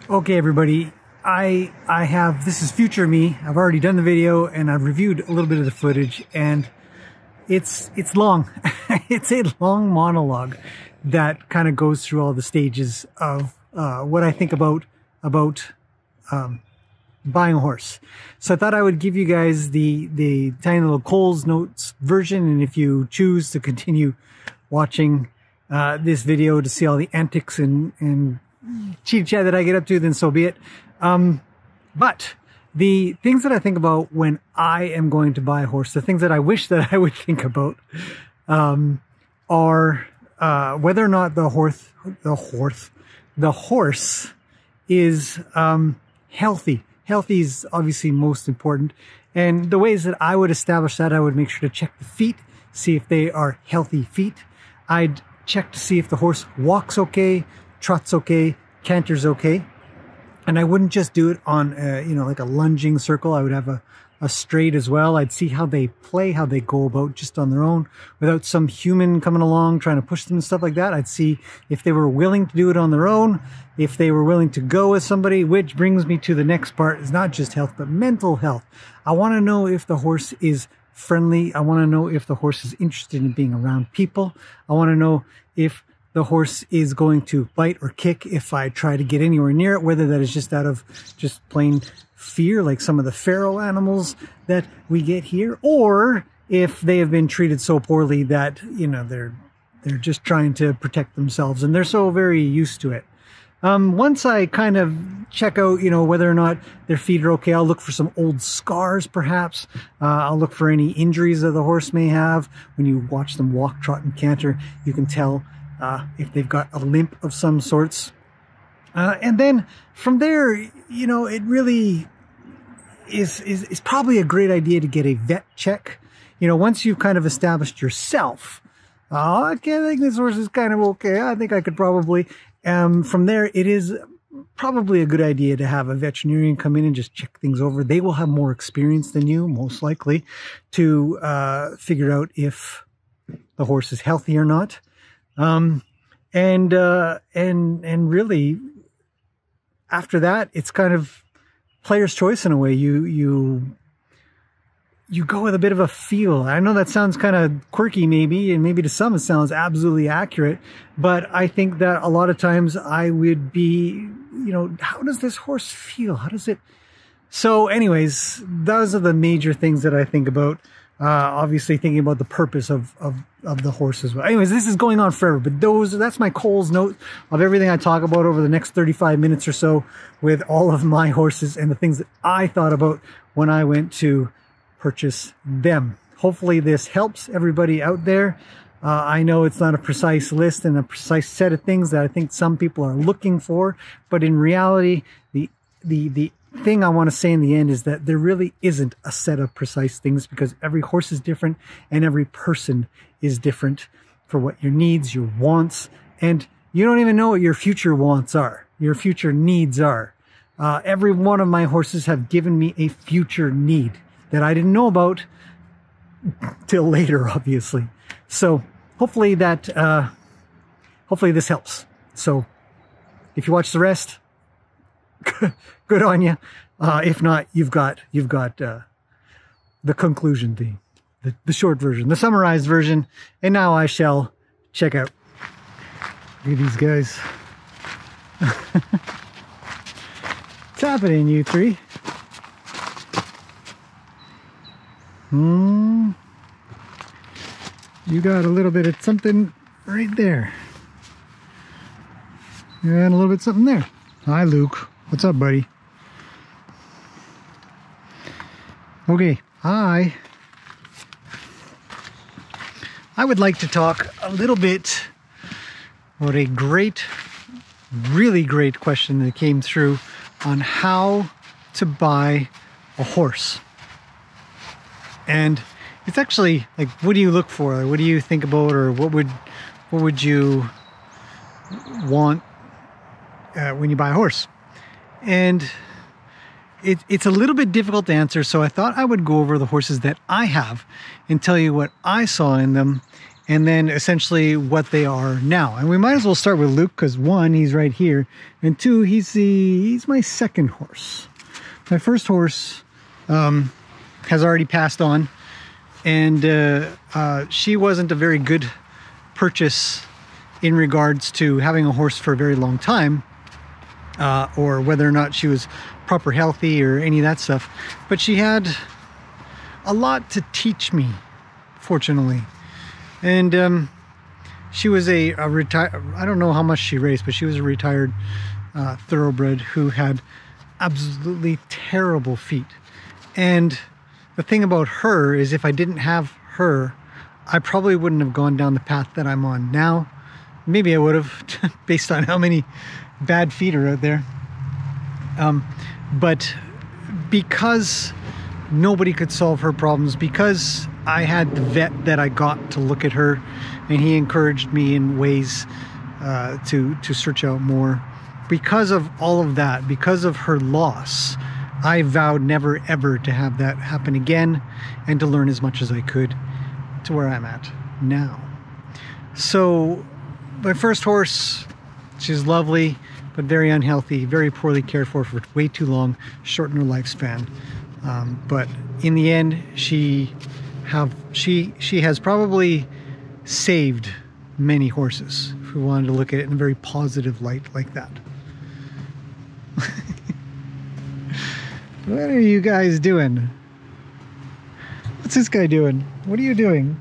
Okay, everybody, this is future me. I've already done the video and I've reviewed a little bit of the footage, and it's long. It's a long monologue that kind of goes through all the stages of what I think about buying a horse. So I thought I would give you guys the tiny little Cole's Notes version, and if you choose to continue watching this video to see all the antics and cheat chat that I get up to, then so be it. But the things that I think about when I am going to buy a horse, the things that I wish that I would think about, are whether or not the horse is healthy. Healthy is obviously most important. And the ways that I would establish that, I would make sure to check the feet, see if they are healthy feet. I'd check to see if the horse walks okay, trots okay, canters okay. And I wouldn't just do it on like a lunging circle. I would have a straight as well. I'd see how they play, how they go about just on their own without some human coming along trying to push them and stuff like that. I'd see if they were willing to do it on their own, if they were willing to go with somebody, which brings me to the next part. Is not just health, but mental health. I want to know if the horse is friendly. I want to know if the horse is interested in being around people. I want to know if the horse is going to bite or kick if I try to get anywhere near it, whether that is just out of just plain fear, like some of the feral animals that we get here, or if they have been treated so poorly that, they're just trying to protect themselves and they're so very used to it. Once I kind of check out, whether or not their feet are okay, I'll look for some old scars, perhaps. I'll look for any injuries that the horse may have. When you watch them walk, trot, and canter, you can tell if they've got a limp of some sorts. And then from there, it really is probably a great idea to get a vet check. Once you've kind of established yourself, I think this horse is kind of okay. I think I could probably, from there, it is probably a good idea to have a veterinarian come in and just check things over. They will have more experience than you, most likely, to figure out if the horse is healthy or not. And really, after that, it's kind of player's choice in a way. You go with a bit of a feel. I know that sounds kind of quirky maybe, and maybe to some it sounds absolutely accurate, but I think that a lot of times I would be, how does this horse feel? How does it? So anyways, those are the major things that I think about. Obviously thinking about the purpose of the horse as well. Anyways, this is going on forever, but that's my Cole's Note of everything I talk about over the next 35 minutes or so with all of my horses and the things that I thought about when I went to purchase them. Hopefully this helps everybody out there. I know it's not a precise list and a precise set of things that I think some people are looking for, but in reality, the thing I want to say in the end is that there really isn't a set of precise things, because every horse is different and every person is different for what your needs, your wants, and you don't even know what your future wants are, your future needs are. Every one of my horses have given me a future need that I didn't know about till later, obviously. So hopefully this helps. So if you watch the rest, good on you. If not, you've got the conclusion, the short version, the summarized version. And now I shall check out. Look at these guys. What's happening, you three? You got a little bit of something right there. And a little bit of something there. Hi, Luke. What's up, buddy? Okay, I would like to talk a little bit about a really great question that came through on how to buy a horse. And it's actually like, what do you look for? What do you think about, or what would you want when you buy a horse? And it's a little bit difficult to answer, so I thought I would go over the horses that I have and tell you what I saw in them and then essentially what they are now. And we might as well start with Luke, because one, he's right here, and two, he's my second horse. My first horse has already passed on, and she wasn't a very good purchase in regards to having a horse for a very long time, or whether or not she was proper healthy or any of that stuff. But she had a lot to teach me, fortunately. And she was a retired, I don't know how much she raced, but she was a retired thoroughbred who had absolutely terrible feet. And the thing about her is, if I didn't have her, I probably wouldn't have gone down the path that I'm on now. Maybe I would have, based on how many bad feet are out there. But because nobody could solve her problems, because I had the vet that I got to look at her, and he encouraged me in ways to search out more. Because of all of that, because of her loss, I vowed never ever to have that happen again, and to learn as much as I could to where I'm at now. So my first horse, she's lovely, but very unhealthy, very poorly cared for way too long, shortened her lifespan. But in the end, she has probably saved many horses, if we wanted to look at it in a very positive light like that. What are you guys doing? What's this guy doing? What are you doing?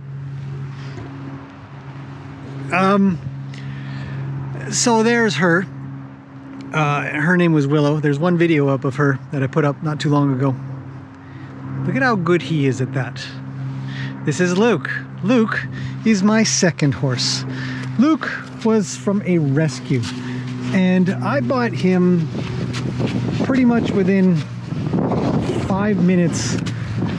So there's her. Her name was Willow. There's one video up of her that I put up not too long ago. Look at how good he is at that. This is Luke. Luke is my second horse. Luke was from a rescue, and I bought him pretty much within 5 minutes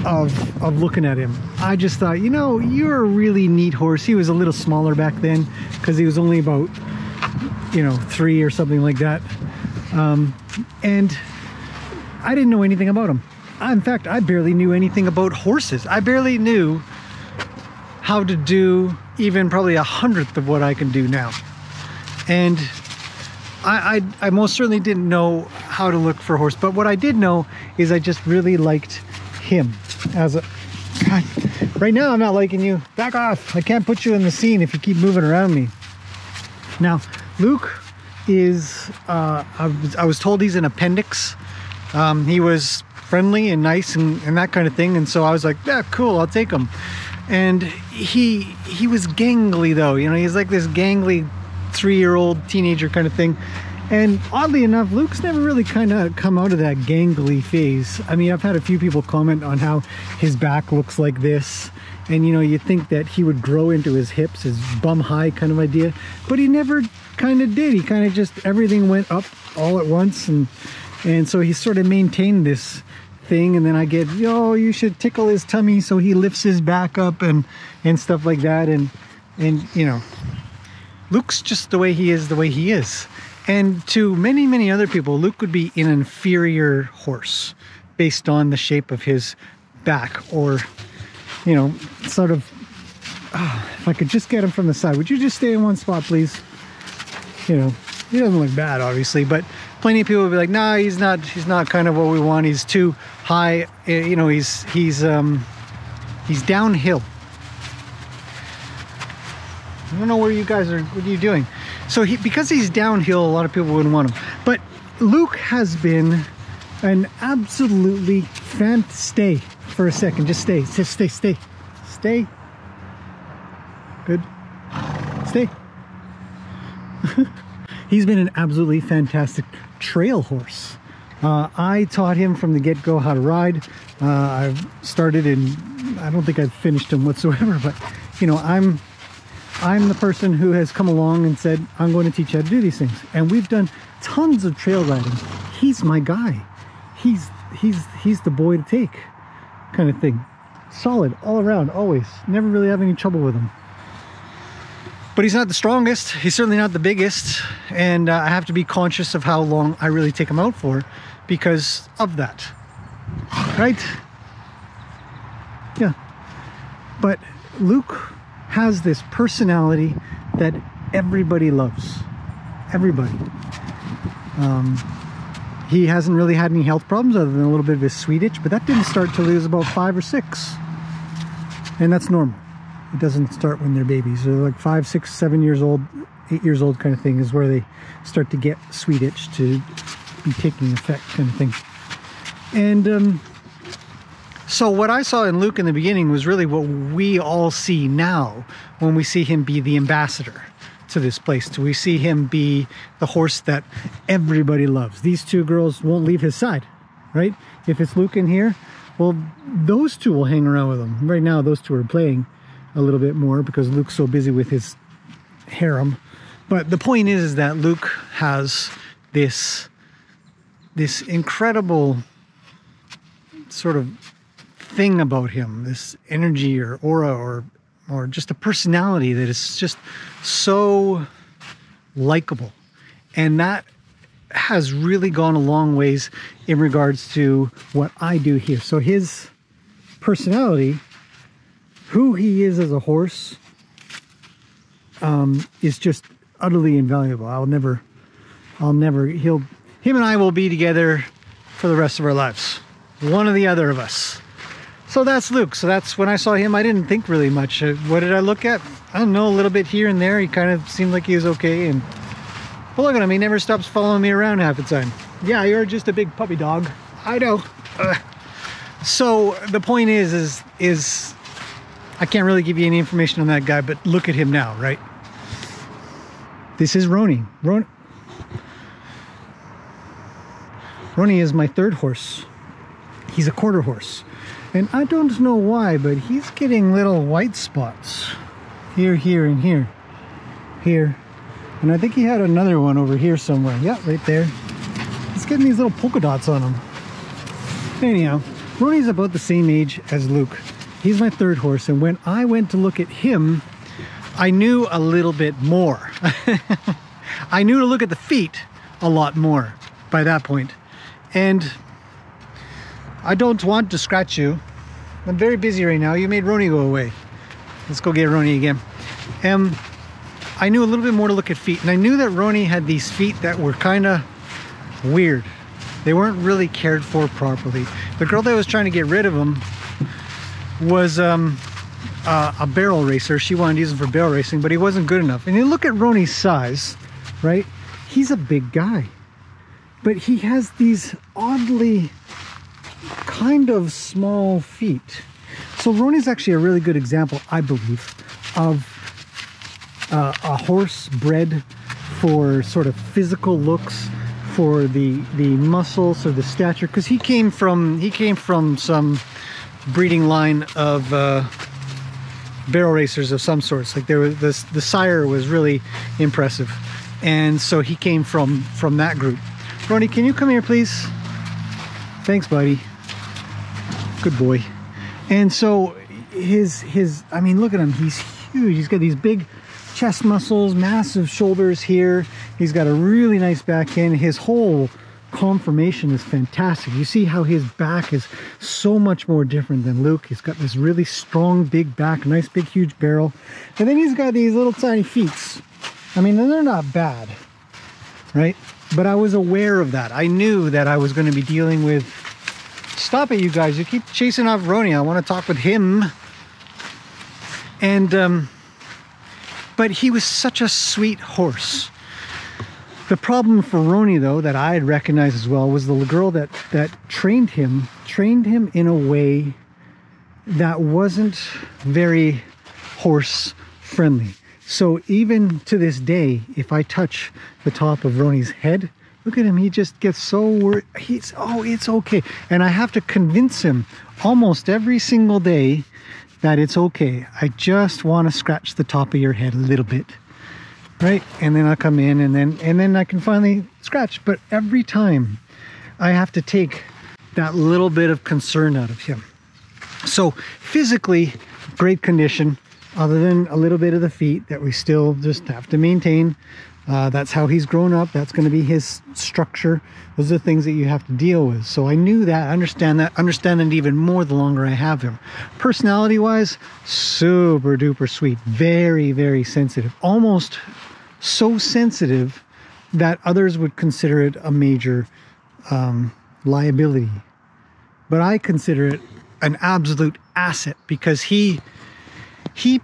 of looking at him. I just thought, you know, you're a really neat horse. He was a little smaller back then because he was only about, you know, 3 or something like that. And I didn't know anything about him. In fact, I barely knew anything about horses. I barely knew how to do even probably 1/100th of what I can do now. And I most certainly didn't know how to look for a horse, but what I did know is I just really liked him as a... God, right now I'm not liking you. Back off. I can't put you in the scene if you keep moving around me. Now, Luke is, I was told he's an appendix. He was friendly and nice and that kind of thing, and so I was like, yeah, cool, I'll take him. And he was gangly though, you know, he's like this gangly 3-year-old teenager kind of thing. And oddly enough, Luke's never really kind of come out of that gangly phase. I mean, I've had a few people comment on how his back looks like this, and you know, you think that he would grow into his hips, his bum high kind of idea, but he never kind of did. He kind of just, everything went up all at once, and so he sort of maintained this thing. And then I get, yo, you should tickle his tummy so he lifts his back up and stuff like that. And you know, Luke's just the way he is. And to many other people, Luke would be an inferior horse based on the shape of his back, or, you know, sort of, if I could just get him from the side. Would you just stay in one spot, please? You know, he doesn't look bad, obviously, but plenty of people would be like, nah, he's not kind of what we want. He's too high. You know, he's downhill. I don't know where you guys are, what are you doing? So because he's downhill, a lot of people wouldn't want him. But Luke has been an absolutely stay for a second. Just stay. Stay. Good. Stay. He's been an absolutely fantastic trail horse. I taught him from the get-go how to ride. I've started, and I don't think I've finished him whatsoever, but you know, I'm the person who has come along and said, I'm going to teach you how to do these things. And we've done tons of trail riding. He's my guy. He's the boy to take, kind of thing. Solid all around, always. Never really have any trouble with him. But he's not the strongest. He's certainly not the biggest. And I have to be conscious of how long I really take him out for because of that. Right? Yeah. But Luke has this personality that everybody loves. Everybody. He hasn't really had any health problems other than a little bit of his sweet itch, but that didn't start till he was about 5 or 6. And that's normal. It doesn't start when they're babies. They're like 5, 6, 7 years old, 8 years old kind of thing is where they start to get sweet itch to be taking effect kind of thing. And so what I saw in Luke in the beginning was really what we all see now when we see him be the ambassador to this place. We see him be the horse that everybody loves. These two girls won't leave his side, right? If it's Luke in here, well, those two will hang around with him. Right now, those two are playing a little bit more because Luke's so busy with his harem. But the point is that Luke has this incredible sort of thing about him, this energy or aura or just a personality that is just so likable. And that has really gone a long ways in regards to what I do here. So his personality, who he is as a horse, is just utterly invaluable. him and I will be together for the rest of our lives. One or the other of us. So that's Luke. So that's when I saw him, I didn't think really much. What did I look at? I don't know, a little bit here and there. He kind of seemed like he was okay. And well, look at him. He never stops following me around half the time. Yeah, you're just a big puppy dog. I know. So the point is I can't really give you any information on that guy, but look at him now, right? This is Roni. Roni is my third horse. He's a quarter horse. And I don't know why, but he's getting little white spots. Here, and here. Here. And I think he had another one over here somewhere. Yeah, right there. He's getting these little polka dots on him. Anyhow, Roni's about the same age as Luke. He's my third horse, and when I went to look at him, I knew a little bit more. I knew to look at the feet a lot more by that point. And I don't want to scratch you. I'm very busy right now. You made Roni go away. Let's go get Roni again. I knew a little bit more to look at feet, and I knew that Roni had these feet that were kind of weird. They weren't really cared for properly. The girl that was trying to get rid of them was a barrel racer. She wanted to use him for barrel racing, but he wasn't good enough. And you look at Roni's size, right? He's a big guy, but he has these oddly kind of small feet. So Roni's actually a really good example, I believe, of a horse bred for sort of physical looks, for the muscles or the stature, because he came from some breeding line of barrel racers of some sorts. Like there was the sire was really impressive, and so he came from that group. Roni, can you come here, please? Thanks, buddy. Good boy. And so I mean, look at him. He's huge. He's got these big chest muscles, massive shoulders here. He's got a really nice back end. His whole conformation is fantastic. You see how his back is so much more different than Luke. He's got this really strong big back, nice big huge barrel, and then he's got these little tiny feet. I mean, they're not bad, right? But I was aware of that. I knew that I was going to be dealing with... Stop it, you guys. You keep chasing off Roni. I want to talk with him. And but he was such a sweet horse. The problem for Roni, though, that I had recognized as well, was the girl that trained him in a way that wasn't very horse friendly. So even to this day, if I touch the top of Roni's head, look at him, he just gets so worried. Oh, it's okay. And I have to convince him almost every single day that it's okay. I just want to scratch the top of your head a little bit. Right? And then I'll come in and then I can finally scratch. But every time I have to take that little bit of concern out of him. So physically, great condition, other than a little bit of the feet that we still just have to maintain. That's how he's grown up. That's going to be his structure. Those are the things that you have to deal with. So I knew that, understand it even more the longer I have him. Personality wise, super duper sweet, very, very sensitive, almost so sensitive that others would consider it a major liability. But I consider it an absolute asset, because he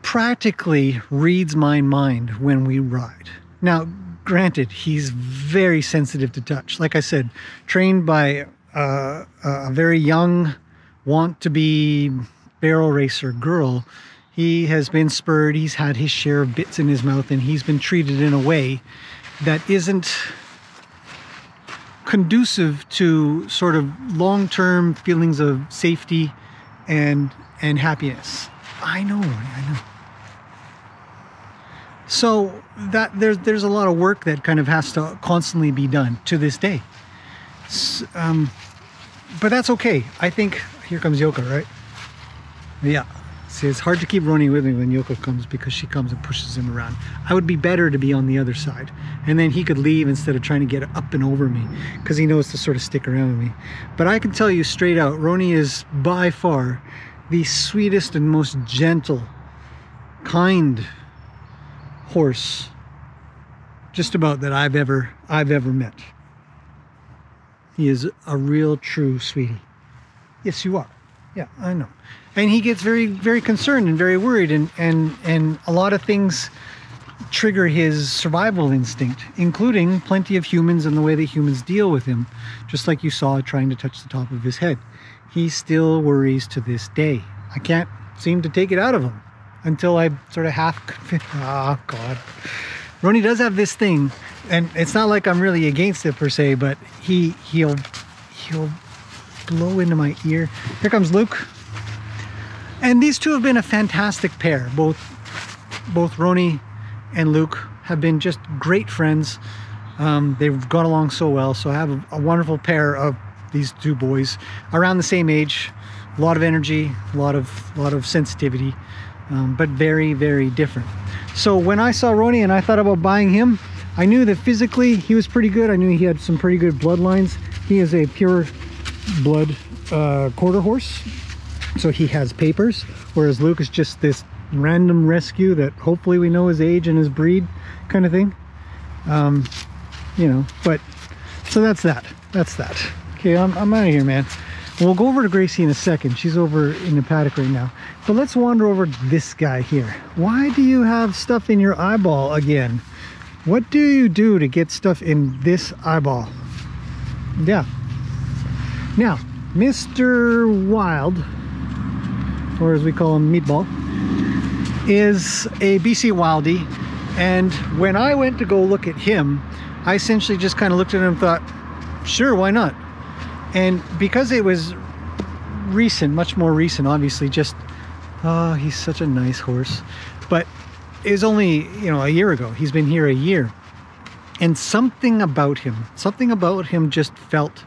practically reads my mind when we ride. Now, granted, he's very sensitive to touch. Like I said, trained by a very young, want-to-be barrel racer girl. He has been spurred, he's had his share of bits in his mouth, and he's been treated in a way that isn't conducive to sort of long-term feelings of safety and happiness. I know, I know. So that there's a lot of work that kind of has to constantly be done to this day. But that's okay. I think, here comes Yoko, right? Yeah. See, it's hard to keep Roni with me when Yoko comes, because she comes and pushes him around. I would be better to be on the other side, and then he could leave instead of trying to get up and over me, because he knows to sort of stick around with me. But I can tell you straight out, Roni is by far the sweetest and most gentle, kind horse just about that I've ever met. He is a real true sweetie. Yes, you are. Yeah, I know. And he gets very, very concerned and very worried, and a lot of things trigger his survival instinct, including plenty of humans and the way that humans deal with him, just like you saw trying to touch the top of his head. He still worries to this day. I can't seem to take it out of him until I sort of oh God. Roni does have this thing, and it's not like I'm really against it per se, but he'll blow into my ear. Here comes Luke. And these two have been a fantastic pair. Both Roni and Luke have been just great friends. They've got along so well. So I have a wonderful pair of these two boys around the same age. A lot of energy, a lot of sensitivity, but very, very different. So when I saw Roni and I thought about buying him, I knew that physically he was pretty good. I knew he had some pretty good bloodlines. He is a pure blood quarter horse. So he has papers, whereas Luke is just this random rescue that hopefully we know his age and his breed kind of thing. You know, but so that's that. Okay, I'm out of here, man. We'll go over to Gracie in a second. She's over in the paddock right now. But let's wander over to this guy here. Why do you have stuff in your eyeball again? What do you do to get stuff in this eyeball? Yeah. Now, Mr. Wild, or as we call him, Meatball, is a BC Wildie. And when I went to go look at him, I essentially just kind of looked at him and thought, sure, why not? And because it was recent, much more recent, obviously, just, oh, he's such a nice horse. But it was only, you know, a year ago. He's been here a year. And something about him just felt,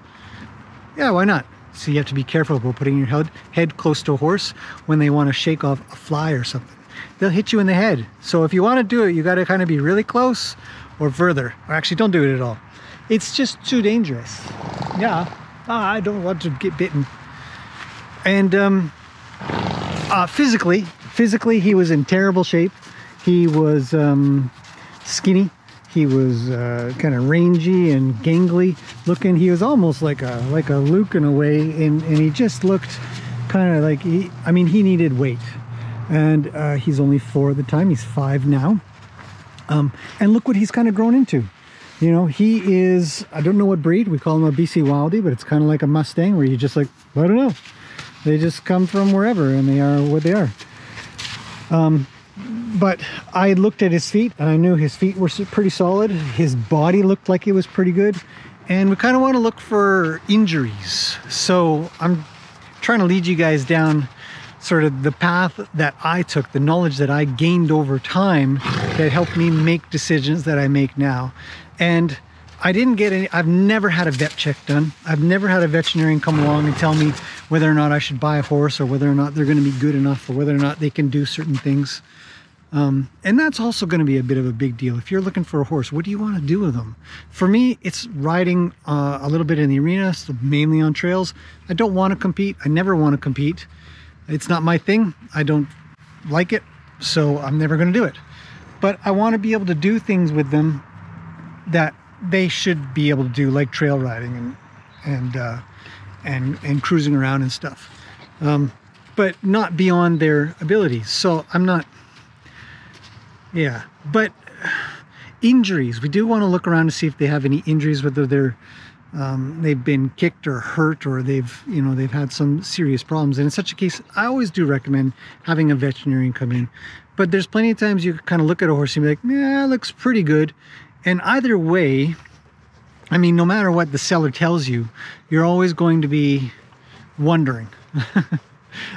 yeah, why not? So you have to be careful about putting your head close to a horse when they want to shake off a fly or something. They'll hit you in the head. So if you want to do it, you got to kind of be really close or further. Or actually, don't do it at all. It's just too dangerous. Yeah. I don't want to get bitten. And physically, he was in terrible shape. He was skinny. He was kind of rangy and gangly looking. He was almost like a Luke in a way, and he just looked kind of like he needed weight. And he's only 4 at the time. He's 5 now. And look what he's kind of grown into. You know, he is, I don't know what breed. We call him a BC Wildie, but it's kind of like a Mustang where you just like, I don't know. They just come from wherever and they are what they are. But I looked at his feet and I knew his feet were pretty solid. His body looked like it was pretty good. And we kind of want to look for injuries. So I'm trying to lead you guys down sort of the path that I took, the knowledge that I gained over time that helped me make decisions that I make now. And I didn't get any, I've never had a vet check done. I've never had a veterinarian come along and tell me whether or not I should buy a horse or whether or not they're going to be good enough or whether or not they can do certain things. And that's also going to be a bit of a big deal. If you're looking for a horse, what do you want to do with them? For me, it's riding a little bit in the arena, so mainly on trails. I don't want to compete. I never want to compete. It's not my thing. I don't like it, so I'm never going to do it. But I want to be able to do things with them that they should be able to do, like trail riding and cruising around and stuff. But not beyond their abilities. So I'm not, yeah. But injuries, we do want to look around to see if they have any injuries, whether they've been kicked or hurt, or they've had some serious problems. And in such a case, I always do recommend having a veterinarian come in. But there's plenty of times you kind of look at a horse and be like, yeah, it looks pretty good. And either way, I mean, no matter what the seller tells you, you're always going to be wondering.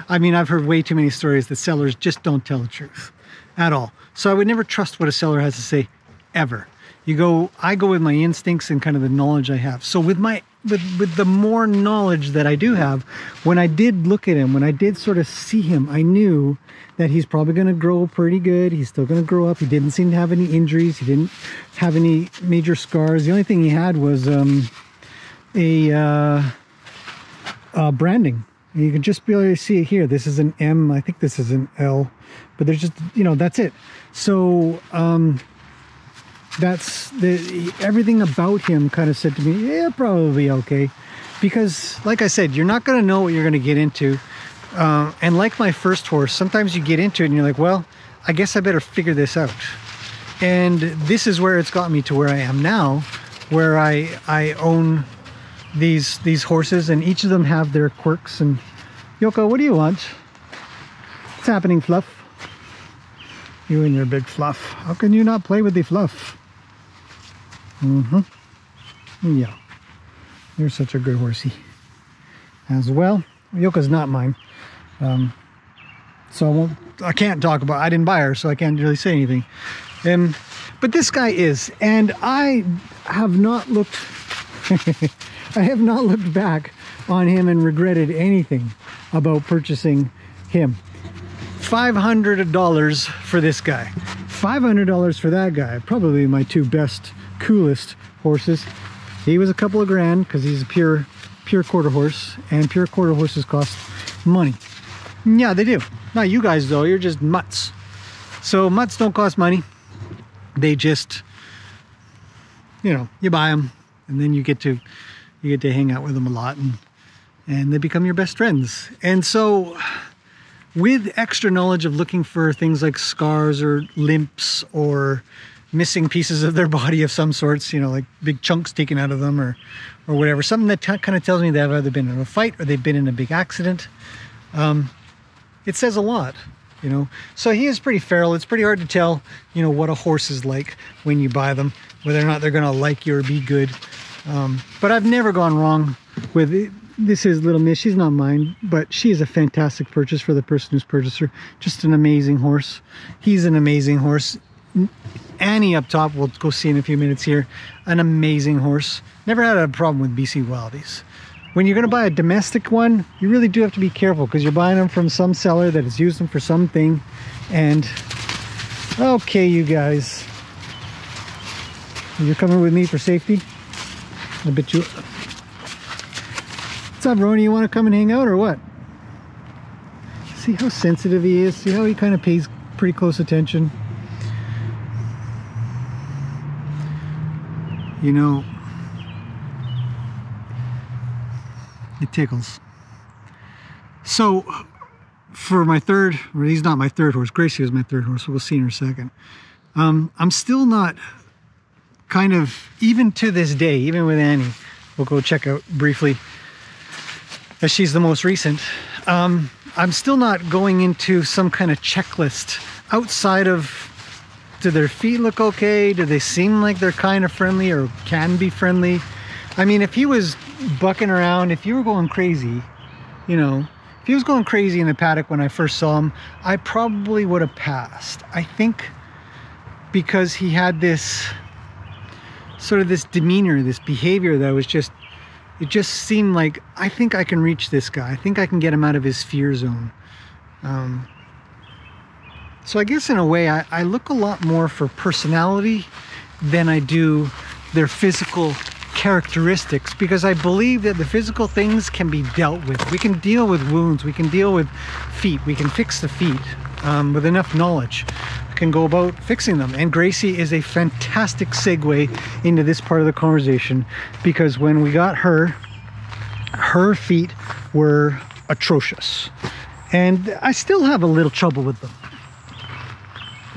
I mean, I've heard way too many stories that sellers just don't tell the truth at all. So I would never trust what a seller has to say, ever. I go with my instincts and kind of the knowledge I have. So with the more knowledge that I do have, when I did look at him, when I did sort of see him, I knew that he's probably going to grow pretty good. He's still going to grow up. He didn't seem to have any injuries. He didn't have any major scars. The only thing he had was branding. And you can just barely see it here. This is an M. I think this is an L. But there's just, that's it. So everything about him kind of said to me, yeah, probably okay. Because, like I said, you're not going to know what you're going to get into. And like my first horse, sometimes you get into it and you're like, well, I guess I better figure this out. And this is where it's got me to where I am now, where I own these horses, and each of them have their quirks. And Yoko, what do you want? What's happening, Fluff? You and your big Fluff. How can you not play with the Fluff? Yeah. You're such a good horsey as well. Yoka's not mine. So I can't talk about, I didn't buy her, so I can't really say anything. But this guy is, and I have not looked I have not looked back on him and regretted anything about purchasing him. $500 for this guy, $500 for that guy. Probably my two best, coolest horses. He was a couple of grand because he's a pure quarter horse, and pure quarter horses cost money. Yeah, they do. Not you guys though, you're just mutts. So mutts don't cost money. They just, you buy them, and then you get to hang out with them a lot, and they become your best friends. And so with extra knowledge of looking for things like scars or limps or missing pieces of their body of some sorts, like big chunks taken out of them or whatever, something that kind of tells me they've either been in a fight or they've been in a big accident, it says a lot. So he is pretty feral. It's pretty hard to tell, what a horse is like when you buy them, whether or not they're going to like you or be good. But I've never gone wrong with it. This is Little Miss. She's not mine, but she is a fantastic purchase for the person who's purchased her. Just an amazing horse. He's an amazing horse. Annie up top, we'll go see in a few minutes here. An amazing horse. Never had a problem with BC Wildies. When you're going to buy a domestic one, you really do have to be careful, because you're buying them from some seller that has used them for something. And okay, you guys, you're coming with me for safety. I bet you. What's up, Roni? You want to come and hang out or what? See how sensitive he is? See how he kind of pays pretty close attention? It tickles. So for my third, or he's not my third horse, Gracie was my third horse, so we'll see in a second. I'm still not even to this day, even with Annie, we'll go check out briefly, as she's the most recent. I'm still not going into some kind of checklist outside of, do their feet look okay? Do they seem like they're kind of friendly or can be friendly? I mean, if he was bucking around, if you were going crazy, if he was going crazy in the paddock when I first saw him, I probably would have passed. I think because he had this sort of this demeanor, this behavior that was just, it just seemed like, I think I can reach this guy. I think I can get him out of his fear zone. So I guess in a way, I look a lot more for personality than I do their physical characteristics, because I believe that the physical things can be dealt with. We can deal with wounds, we can deal with feet, we can fix the feet with enough knowledge. We can go about fixing them. And Gracie is a fantastic segue into this part of the conversation, because when we got her, her feet were atrocious. And I still have a little trouble with them.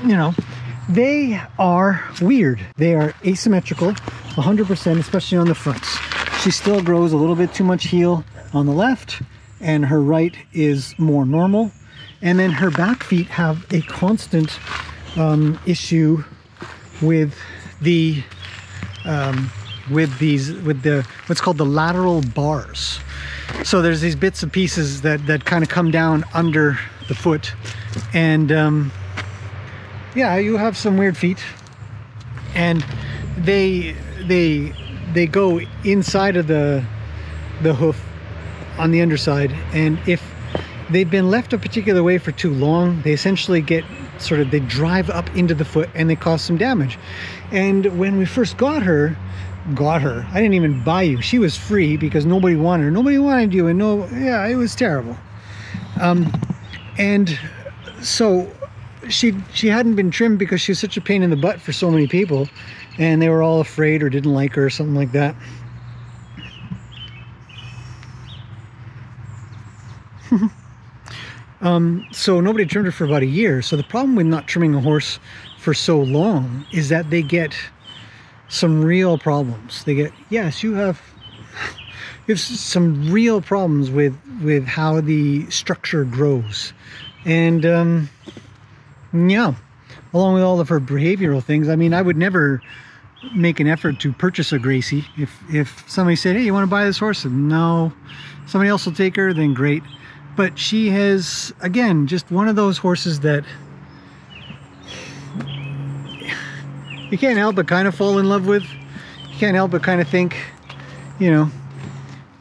You know, they are weird. They are asymmetrical, 100%, especially on the fronts. She still grows a little bit too much heel on the left, and her right is more normal. And then her back feet have a constant issue with the what's called the lateral bars. So there's these bits and pieces that kind of come down under the foot, and yeah, you have some weird feet, and they go inside of the hoof on the underside, and if they've been left a particular way for too long, they essentially get they drive up into the foot and they cause some damage. And when we first got her, I didn't even buy you. She was free because nobody wanted her. Nobody wanted you, and yeah, it was terrible. And so she hadn't been trimmed because she was such a pain in the butt for so many people, and they were all afraid or didn't like her or something like that. So nobody trimmed her for about a year. So the problem with not trimming a horse for so long is that they get some real problems. They get, yes, you have some real problems with how the structure grows. And yeah, along with all of her behavioral things. I mean, I would never make an effort to purchase a Gracie. If somebody said, hey, you want to buy this horse? No. Somebody else will take her, then great. But she has, again, just one of those horses that you can't help but kind of fall in love with. You can't help but kind of think, you know,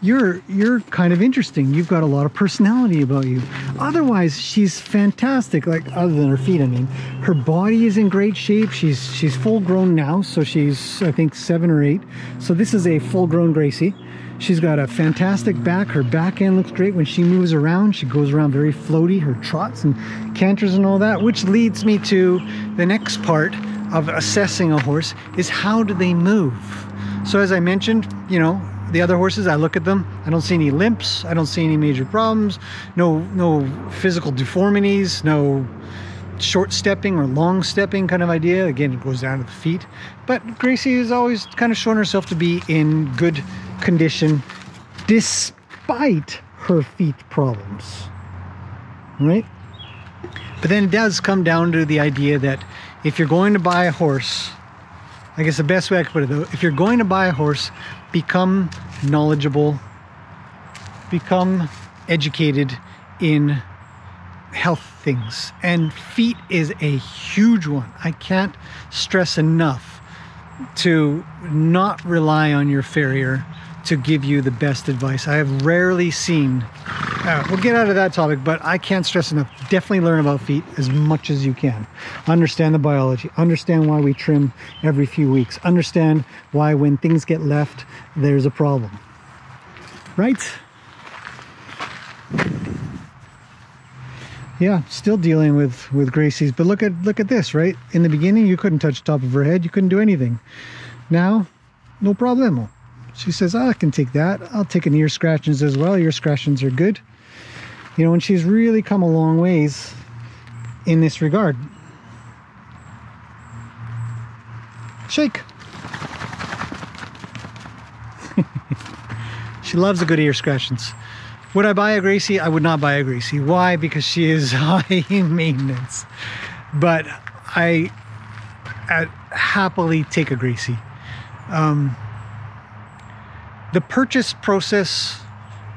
you're kind of interesting. You've got a lot of personality about you. Otherwise, she's fantastic. Like, other than her feet, I mean, her body is in great shape. She's full grown now, so she's, I think, 7 or 8. So this is a full grown Gracie. She's got a fantastic back. Her back end looks great when she moves around. She goes around very floaty, her trots and canters and all that, which leads me to the next part of assessing a horse is how do they move? So as I mentioned, you know, the other horses, I look at them, I don't see any limps, I don't see any major problems, no physical deformities, no short stepping or long stepping kind of idea. Again, it goes down to the feet. But Gracie has always kind of shown herself to be in good condition despite her feet problems, right? But then it does come down to the idea that if you're going to buy a horse, I guess the best way I could put it though, if you're going to buy a horse, become knowledgeable, become educated in health things, and feet is a huge one. I can't stress enough to not rely on your farrier to give you the best advice. I have rarely seen, we'll get out of that topic, but I can't stress enough, definitely learn about feet as much as you can. Understand the biology, understand why we trim every few weeks, understand why when things get left, there's a problem, right? Yeah, still dealing with Gracie's, but look at this, right? In the beginning, you couldn't touch the top of her head, you couldn't do anything. Now, no problemo. She says, oh, I can take that. I'll take an ear scratchings as well. Ear scratchings are good. You know, and she's really come a long ways in this regard. Shake. She loves a good ear scratchings. Would I buy a Gracie? I would not buy a Gracie. Why? Because she is high maintenance. But I'd happily take a Gracie. The purchase process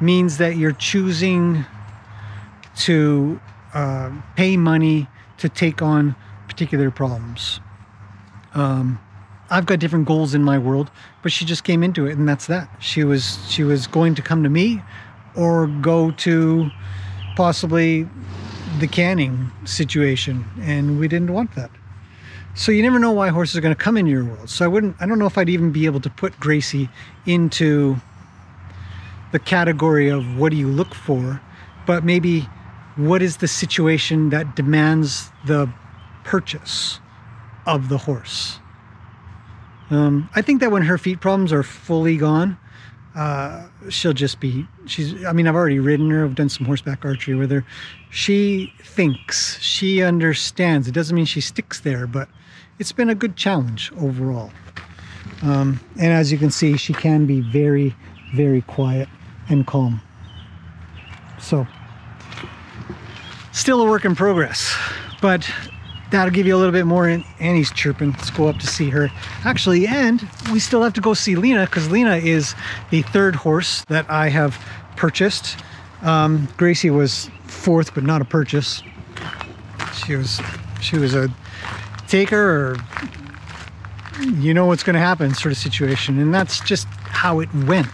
means that you're choosing to pay money to take on particular problems. I've got different goals in my world, but she just came into it, and that's that. She was going to come to me or go to possibly the canning situation, and we didn't want that. So you never know why horses are going to come into your world. So I don't know if I'd even be able to put Gracie into the category of what do you look for, but maybe what is the situation that demands the purchase of the horse. I think that when her feet problems are fully gone, she'll just be, I mean, I've already ridden her, I've done some horseback archery with her. She thinks, she understands. It doesn't mean she sticks there, but it's been a good challenge overall. And as you can see, she can be very, very quiet and calm. So, still a work in progress, but that'll give you a little bit more. Annie's chirping. Let's go up to see her. Actually, and we still have to go see Lena, because Lena is the third horse that I have purchased. Gracie was fourth, but not a purchase. She was a taker, or you know what's going to happen sort of situation, and that's just how it went.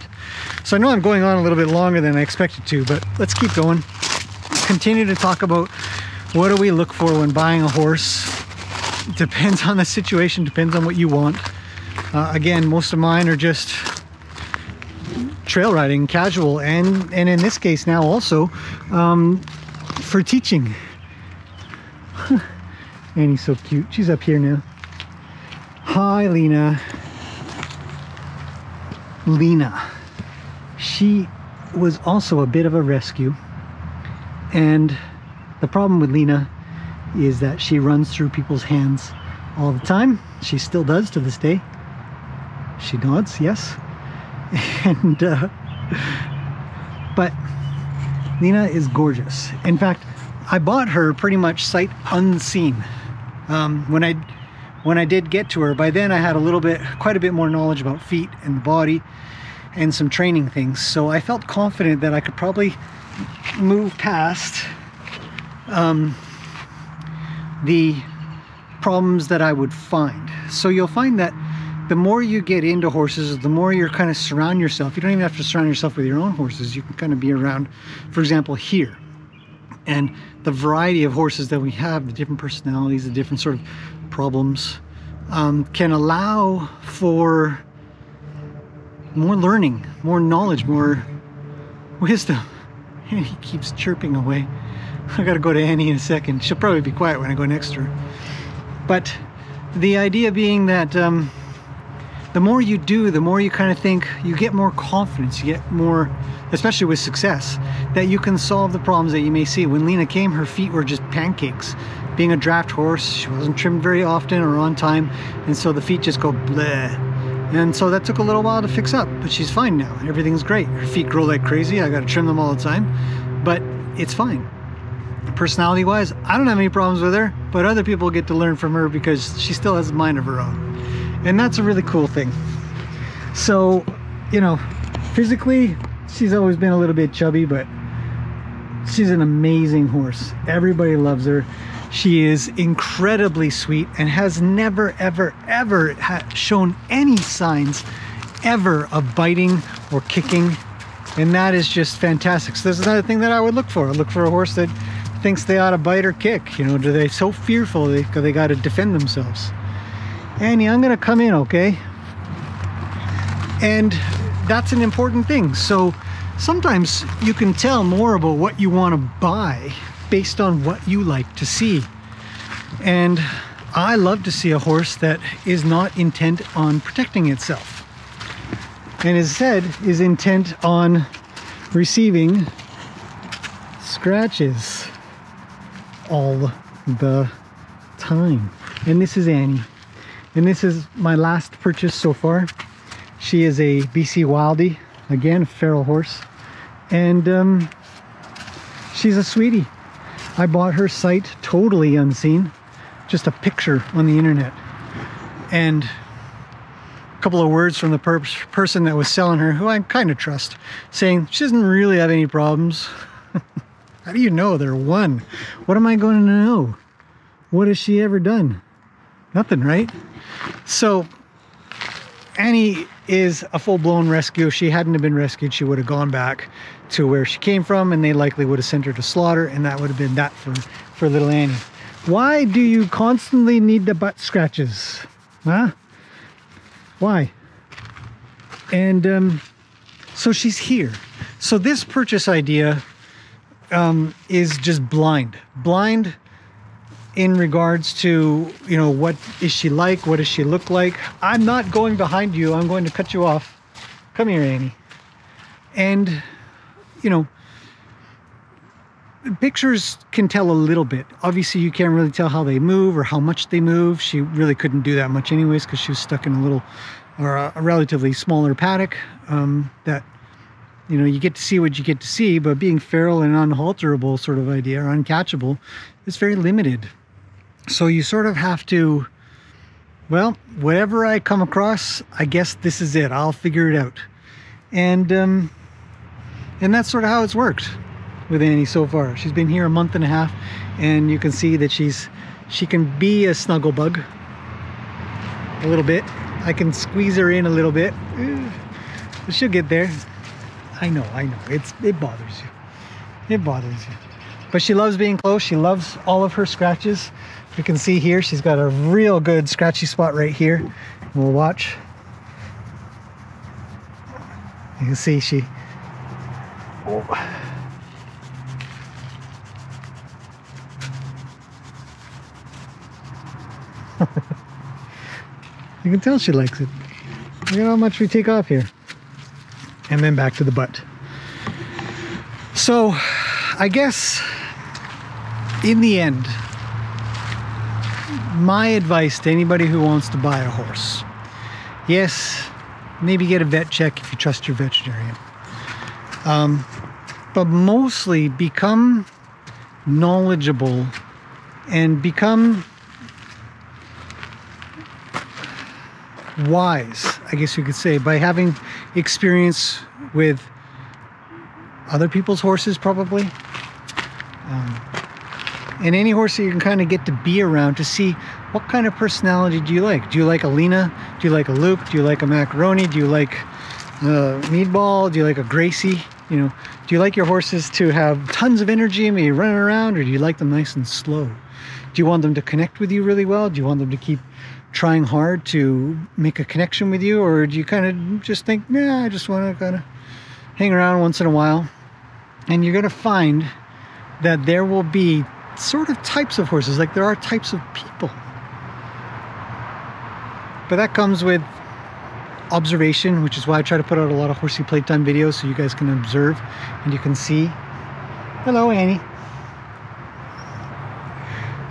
So I know I'm going on a little bit longer than I expected to, but let's keep going. Continue to talk about what do we look for when buying a horse. Depends on the situation, depends on what you want. Again, most of mine are just trail riding, casual, and in this case now also for teaching. Annie's so cute. She's up here now. Hi, Lena. Lena. She was also a bit of a rescue, and the problem with Lena is that she runs through people's hands all the time. She still does to this day. She nods, yes. And but Lena is gorgeous. In fact, I bought her pretty much sight unseen. When I did get to her, by then I had quite a bit more knowledge about feet and the body and some training things. So I felt confident that I could probably move past the problems that I would find. So you'll find that the more you get into horses, the more you're kind of surround yourself. You don't even have to surround yourself with your own horses. You can kind of be around, for example, here. And the variety of horses that we have, the different personalities, the different sort of problems, can allow for more learning, more knowledge, more wisdom. And he keeps chirping away. I gotta go to Annie in a second. She'll probably be quiet when I go next to her. But the idea being that the more you do, the more you kind of think, you get more confidence, you get more, especially with success, that you can solve the problems that you may see. When Lena came, her feet were just pancakes. Being a draft horse, she wasn't trimmed very often or on time, and so the feet just go bleh. And so that took a little while to fix up, but she's fine now. Everything's great. Her feet grow like crazy. I gotta trim them all the time, but it's fine. Personality wise, I don't have any problems with her, but other people get to learn from her because she still has a mind of her own. And that's a really cool thing. So, you know, physically, she's always been a little bit chubby, but she's an amazing horse. Everybody loves her. She is incredibly sweet and has never, ever, ever shown any signs ever of biting or kicking. And that is just fantastic. So there's another thing that I would look for. I look for a horse that thinks they ought to bite or kick. You know, do they so fearful they got to defend themselves? Annie, I'm gonna come in, okay? And that's an important thing. So sometimes you can tell more about what you want to buy based on what you like to see. And I love to see a horse that is not intent on protecting itself, and instead is intent on receiving scratches all the time. And this is Annie. And this is my last purchase so far. She is a BC Wildie, again, a feral horse. And she's a sweetie. I bought her sight totally unseen, just a picture on the internet. And a couple of words from the person that was selling her, who I kind of trust, saying she doesn't really have any problems. How do you know? They're one. What am I going to know? What has she ever done? Nothing, right? So Annie is a full-blown rescue. If she hadn't have been rescued, she would have gone back to where she came from, and they likely would have sent her to slaughter, and that would have been that for little Annie. Why do you constantly need the butt scratches? Huh? Why? And so she's here. So this purchase idea is just blind in regards to, you know, what is she like? What does she look like? I'm not going behind you. I'm going to cut you off. Come here, Annie. And, you know, pictures can tell a little bit. Obviously, you can't really tell how they move or how much they move. She really couldn't do that much anyways because she was stuck in a little, or a relatively smaller paddock that, you know, you get to see what you get to see, but being feral and unhalterable sort of idea, or uncatchable, is very limited. So you sort of have to, well, whatever I come across, I guess this is it. I'll figure it out. And that's sort of how it's worked with Annie so far. She's been here a month and a half, and you can see that she can be a snuggle bug a little bit. I can squeeze her in a little bit, but she'll get there. I know, it bothers you. It bothers you. But she loves being close. She loves all of her scratches. You can see here, she's got a real good scratchy spot right here. We'll watch. You can see she... Oh. You can tell she likes it. Look at how much we take off here. And then back to the butt. So, I guess, in the end, my advice to anybody who wants to buy a horse, yes, maybe get a vet check if you trust your veterinarian. But mostly become knowledgeable and become wise, I guess you could say, by having experience with other people's horses, probably. And any horse that you can kind of get to be around to see what kind of personality do you like. Do you like a Lena? Do you like a Luke? Do you like a Macaroni? Do you like a Meatball? Do you like a Gracie? You know, do you like your horses to have tons of energy and maybe running around, or do you like them nice and slow? Do you want them to connect with you really well? Do you want them to keep trying hard to make a connection with you, or do you kind of just think, yeah, I just want to kind of hang around once in a while? And you're going to find that there will be sort of types of horses, like there are types of people. But that comes with observation, which is why I try to put out a lot of horsey playtime videos so you guys can observe and you can see. Hello, Annie.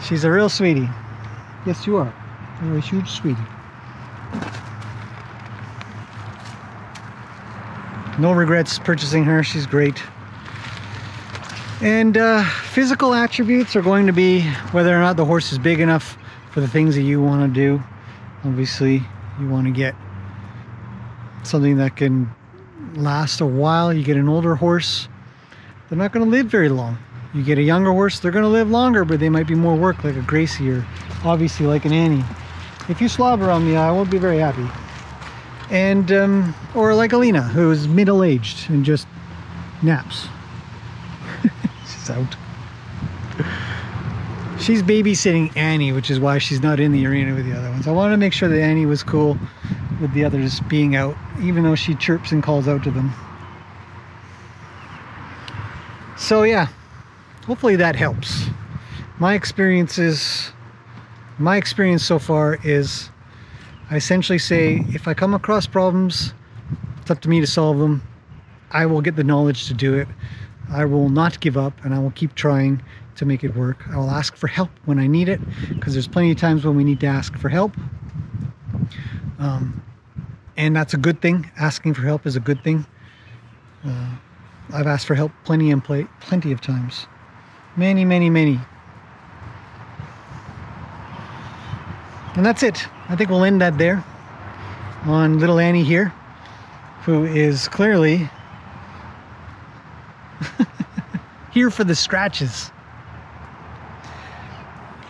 She's a real sweetie. Yes, you are. You're a huge sweetie. No regrets purchasing her. She's great. And physical attributes are going to be whether or not the horse is big enough for the things that you want to do. Obviously, you want to get something that can last a while. You get an older horse, they're not going to live very long. You get a younger horse, they're going to live longer, but they might be more work, like a Gracie, or obviously like an Annie. If you slobber on me, I won't be very happy. And or like Alina, who's middle-aged and just naps. She's out. She's babysitting Annie, which is why she's not in the arena with the other ones. I wanted to make sure that Annie was cool with the others being out, even though she chirps and calls out to them. So yeah, hopefully that helps. My experience so far is I essentially say, if I come across problems, it's up to me to solve them. I will get the knowledge to do it. I will not give up, and I will keep trying to make it work. I will ask for help when I need it, because there's plenty of times when we need to ask for help. And that's a good thing. Asking for help is a good thing. I've asked for help plenty of times. Many, many, many. And that's it. I think we'll end that there on little Annie here, who is clearly here for the scratches.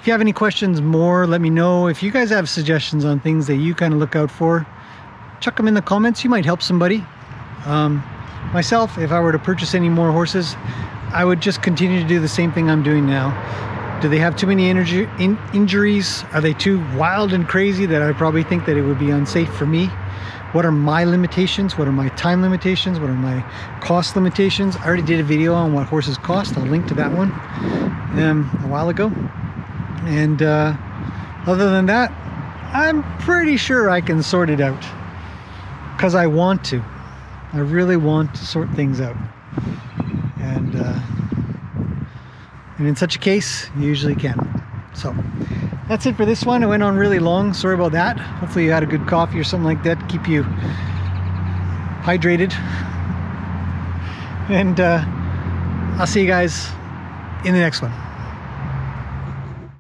If you have any questions more, let me know. If you guys have suggestions on things that you kind of look out for, chuck them in the comments. You might help somebody. Myself, if I were to purchase any more horses, I would just continue to do the same thing I'm doing now. Do they have too many injuries? Are they too wild and crazy that I probably think that it would be unsafe for me? What are my limitations? What are my time limitations? What are my cost limitations? I already did a video on what horses cost. I'll link to that one a while ago. And other than that, I'm pretty sure I can sort it out, because I want to. I really want to sort things out. And in such a case, you usually can. So that's it for this one. It went on really long. Sorry about that. Hopefully you had a good coffee or something like that to keep you hydrated. And I'll see you guys in the next one.